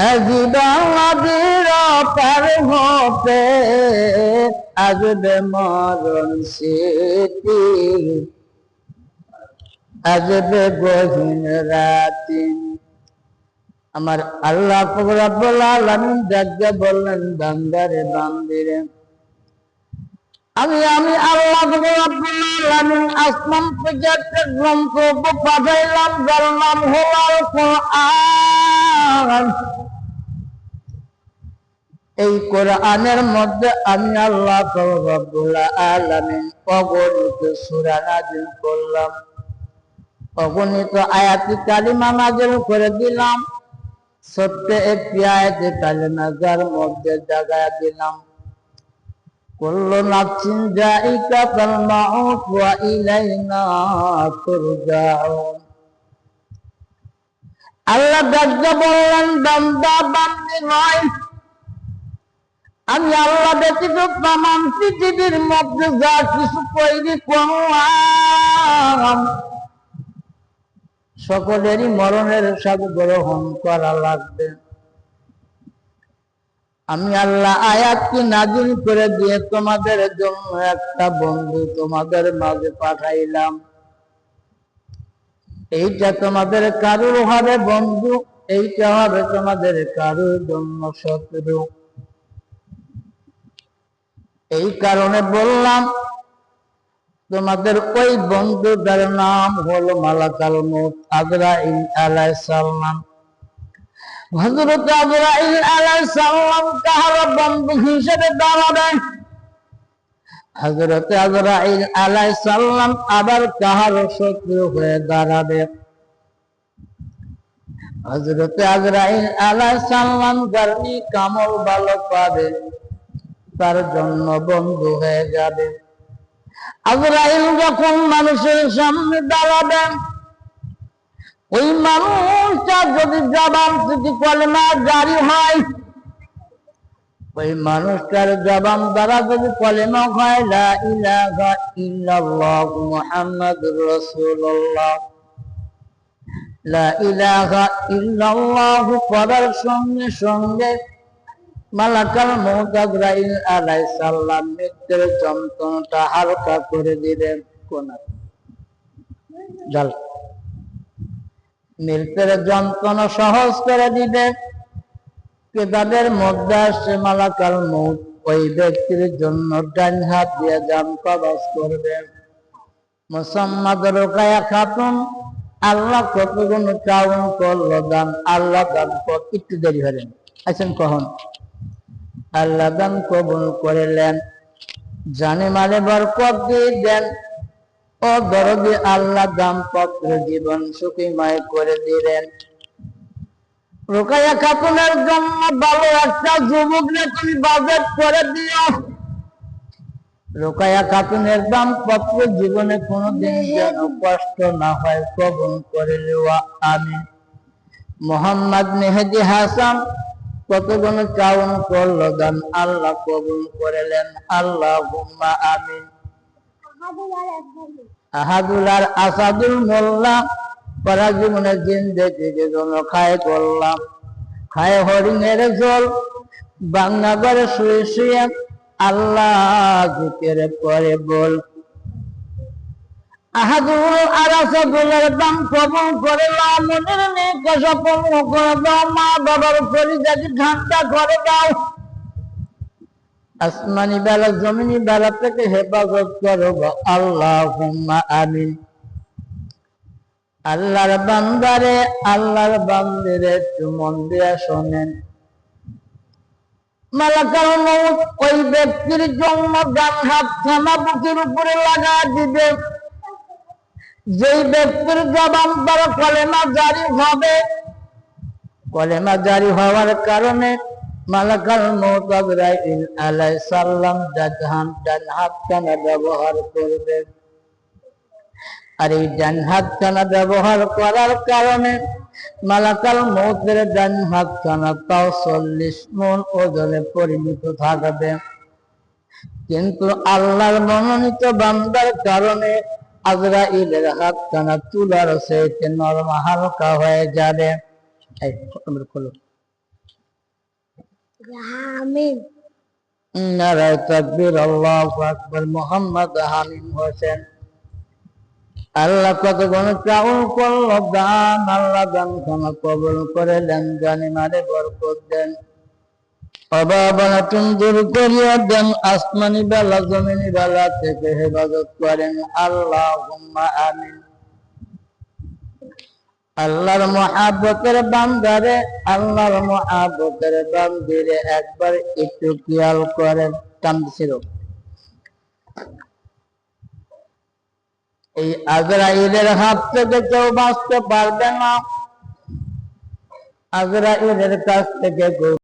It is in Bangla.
নদীর পার হতে আসবে মরণ স্মৃতি, আসবে গহীন রাতি। আমার আল্লাহ রাব্বুল আলামিন ডাকতে বললেন, বান্দারে বান্দিরে, আমি আল্লাহ রাব্বুল আলামিন আসমান থেকে একটা গ্রন্থ পাঠাইলাম, যার নাম হলো আল কোরআন। এই কোরআনের মধ্যে আমি আল্লাহ রাব্বুল আলামিন অগণিত সূরা নাযিল করলাম, অগণিত আয়াতি কালিমা নাযিল করে দিলাম। ছোট্ট একটি আয়াতে কালিমা যার মধ্যে জায়গা দিলাম, কুল্লু নাফসিন যায়িকাতুল মাউত ওয়া ইলাইনা তুরজাউন। আল্লাহ ডাকতে বললেন, বান্দা বান্দি নয়, আমি আল্লাহ ব্যতীত তামাম পৃথিবীর মধ্যে যা কিছু তৈরি করলাম সকলেরই মরণের স্বাদ গ্রহণ করা লাগবে। আমি আল্লাহ আয়াতটি নাযিল করে দিয়ে তোমাদের জন্য একটা বন্ধু তোমাদের মাঝে পাঠাইলাম। এইটা তোমাদের কারুর হবে বন্ধু, এইটা হবে তোমাদের কারুর জন্য শত্রু। এই কারণে বললাম, তোমাদের ওই বন্ধুটার নাম হলো মালাকাল মউত, আজরাইল আলাইহিস সালাম। হযরত আজরাইল আলাইহিস সালাম কাহার বন্ধু হিসেবে দাঁড়াবেন, হযরত আজরাইল আলাইহিস সালাম আবার কাহার শত্রু হয়ে দাঁড়াবে। হযরত আজরাইল আলাইহিস সালাম যার কামল ভালো পাবে তার জন্য বন্ধু হয়ে যাবে। আজরাইল যখন মানুষের সামনে দাঁড়াবেন, ওই মানুষটা যদি জবান থেকে কলেমা জারি হয়, ওই মানুষটার জবান দ্বারা যদি কলেমা হয় লা ইলাহা ইল্লাল্লাহ মুহাম্মাদুর রাসূলুল্লাহ, লা ইলাহা ইল্লাল্লাহ পড়ার সঙ্গে সঙ্গে মালাকাল মউত আজরাইল আলাইহিস সালাম মৃত্যুর যন্ত্রণাটা হালকা করে দিলেন। মৃত্যুর যন্ত্রণা সহজ করে দিবেন। কিতাবের মধ্যে আসছে মালাকাল মউত ওই ব্যক্তির জন্য ডান হাত দিয়ে জান কবজ করবেন। মুসাম্মাদ রোকায়া খাতুন আল্লাহ কতগুণ চাউন করলো দান, আল্লাহ দান একটু দেরি হলেন, আছেন কখন আল্লাহ দান কবুল করিলেন, জানে মালে বরকত দিয়ে দেন। ও দরদি আল্লাহ দাম্পত্য জীবন সুখীময় করে দিলেন। রোকায়া খাতুনের জন্য ভালো একটা যুবককে তুমি বাজেট করে দিও। রোকায়া খাতুনের দাম্পত্য জীবনে কোনোদিন যেন কষ্ট না হয় কবুল করে নেওয়া আমিন। মোহাম্মদ মেহেদি হাসান কতগুণ চাউন করলো দান, আল্লাহ কবুল করিলেন, আল্লাহুম্মা আমিন। আহাদুল্লাহ আসাদুল মোল্লা করা জীবনের জিন্দেগির জন্য খায় করলাম, খায় হরিণের জল, বাংলা ঘরে শুয়ে শুয়ে আল্লাহ জিকির পরে বল। আহাদুল আর আসাদুলের দাম কবুল করে দাও, মনের নেক আশা পূর্ণ করে দাও, মা বাবার কলিজাকে ঠান্ডা করে দাও, আসমানি বেলা জমিনি বেলা থেকে হেফাজত করো আল্লাহুম্মা আমিন। আল্লাহর বান্দারে, আল্লাহর বান্দিরে একটু মন দিয়ে শোনেন। মালাকাল মউত ওই ব্যক্তির জন্য ডান হাত থানা বুকের উপরে লাগা দিবে, যেই ব্যক্তির জবান দ্বারা কলেমা জারি হবে। কলেমা জারি হওয়ার কারণে মালাকাল মউত আজরাইল আলাইহিস সালাম ডান হাতখানা ব্যবহার করবে। আর এই ডান হাতখানা ব্যবহার করার কারণে মালাকাল মউতের ডান হাতখানা তাও 40 মণ ওজনে পরিণত থাকবে। কিন্তু আল্লাহর মনোনীত বান্দার কারণে আজরাইলের হাতখানা তুলার চাইতে নরম হালকা হয়ে যাবে। আমিন। নারায়ে তাকবীর, আল্লাহু আকবার। মোহাম্মদ হামিম হোসেন। আল্লাহ কত গুণ চাউল করল দান, আল্লাহ দান ক্ষমা কবুল করে দেন, জানিমারে বরকত দেন, অভাবনাটন দূর করিয়া দেন, আসমানি বেলা জমিনি বেলা থেকে হেফাজত করেন। আল্লাহুম্মা আমিন। আল্লাহর মহাব্বতের বান্দারে, আল্লাহর মহাব্বতের বান্দিরে একবার একটু খেয়াল করেন। কামছিল এই আজরাইলের হাত থেকে কেউ বাঁচতে পারবে না, আজরাইলের কাছ থেকে কেউ